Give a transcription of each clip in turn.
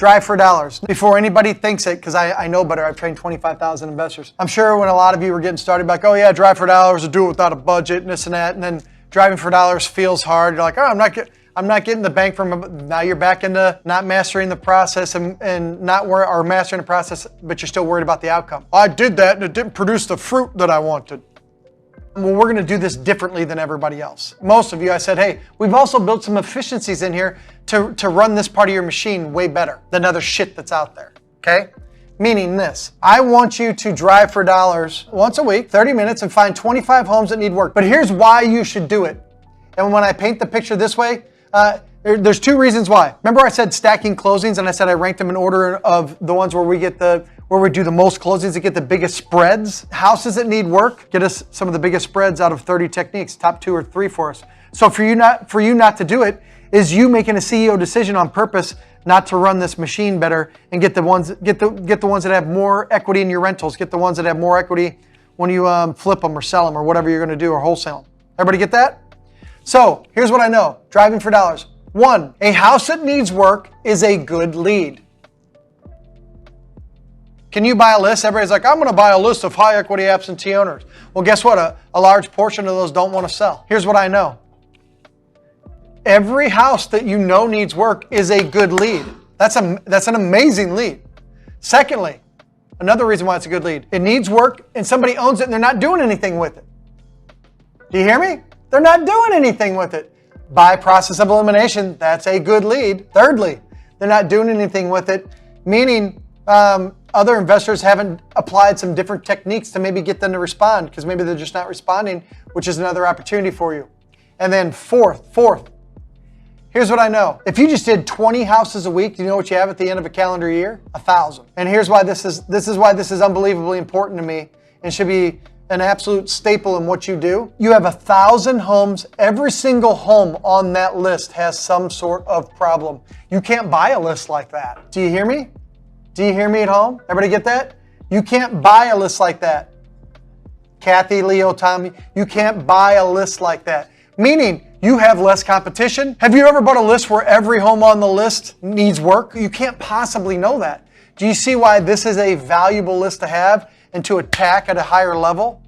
Drive for dollars. Before anybody thinks it, because I know better, I've trained 25,000 investors. I'm sure when a lot of you were getting started, like, oh yeah, drive for dollars, or do it without a budget, and this and that, and then driving for dollars feels hard. You're like, oh, I'm not getting the bank from. Now you're back into not mastering the process and not or mastering the process, but you're still worried about the outcome. I did that and it didn't produce the fruit that I wanted. Well, we're going to do this differently than everybody else. Most of you, I said, hey, we've also built some efficiencies in here to run this part of your machine way better than other shit that's out there, okay? Meaning this, I want you to drive for dollars once a week, 30 minutes, and find 25 homes that need work. But here's why you should do it. And when I paint the picture this way, there's two reasons why. Remember I said stacking closings, and I said I ranked them in order of the ones where we do the most closings that get the biggest spreads. Houses that need work get us some of the biggest spreads out of 30 techniques, top 2 or 3 for us. So for you not to do it is you making a CEO decision on purpose not to run this machine better and get the ones that have more equity in your rentals, get the ones that have more equity when you flip them or sell them or whatever you're going to do or wholesale them. Everybody get that? So here's what I know, driving for dollars. 1, a house that needs work is a good lead. Can you buy a list? Everybody's like, I'm going to buy a list of high equity absentee owners. Well, guess what? A large portion of those don't want to sell. Here's what I know. Every house that you know needs work is a good lead. That's an amazing lead. Secondly, another reason why it's a good lead. It needs work and somebody owns it and they're not doing anything with it. Do you hear me? They're not doing anything with it. By process of elimination, that's a good lead. Thirdly, they're not doing anything with it, meaning other investors haven't applied some different techniques to maybe get them to respond because maybe they're just not responding, which is another opportunity for you. And then fourth, here's what I know. If you just did 20 houses a week, do you know what you have at the end of a calendar year? 1,000. And here's why this is unbelievably important to me and should be an absolute staple in what you do. You have 1,000 homes. Every single home on that list has some sort of problem. You can't buy a list like that. Do you hear me? Do you hear me at home? Everybody get that? You can't buy a list like that. Kathy, Leo, Tommy, you can't buy a list like that. Meaning you have less competition. Have you ever bought a list where every home on the list needs work? You can't possibly know that. Do you see why this is a valuable list to have and to attack at a higher level?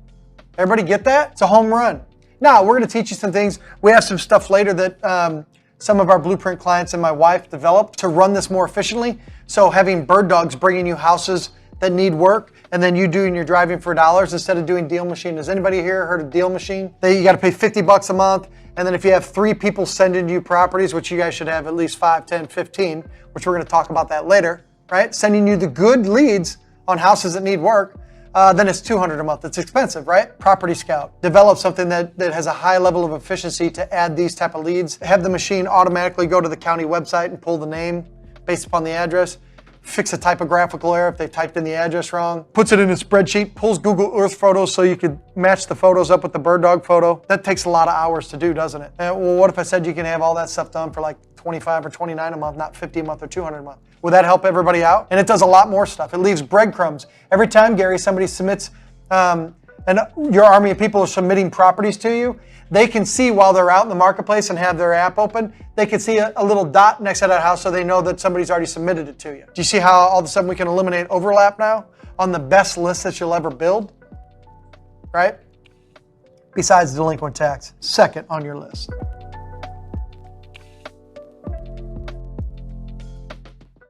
Everybody get that? It's a home run. Now, we're going to teach you some things. We have some stuff later that some of our Blueprint clients and my wife developed to run this more efficiently. So having bird dogs bringing you houses that need work and then you doing your driving for dollars instead of doing Deal Machine. Has anybody here heard of Deal Machine? You got to pay $50 a month. And then if you have 3 people sending you properties, which you guys should have at least 5, 10, 15, which we're going to talk about that later, right? Sending you the good leads on houses that need work. Then it's $200 a month. It's expensive, right? Property Scout. Develop something that has a high level of efficiency to add these type of leads. Have the machine automatically go to the county website and pull the name based upon the address. Fix a typographical error if they typed in the address wrong. Puts it in a spreadsheet, pulls Google Earth photos so you could match the photos up with the bird dog photo. That takes a lot of hours to do, doesn't it? And, well, what if I said you can have all that stuff done for like 25 or 29 a month, not 50 a month or 200 a month? Would that help everybody out? And it does a lot more stuff. It leaves breadcrumbs. Every time, Gary, somebody submits, and your army of people are submitting properties to you, they can see while they're out in the marketplace and have their app open, they can see a little dot next to that house so they know that somebody's already submitted it to you. Do you see how all of a sudden we can eliminate overlap now on the best list that you'll ever build? Right? Besides delinquent tax, second on your list.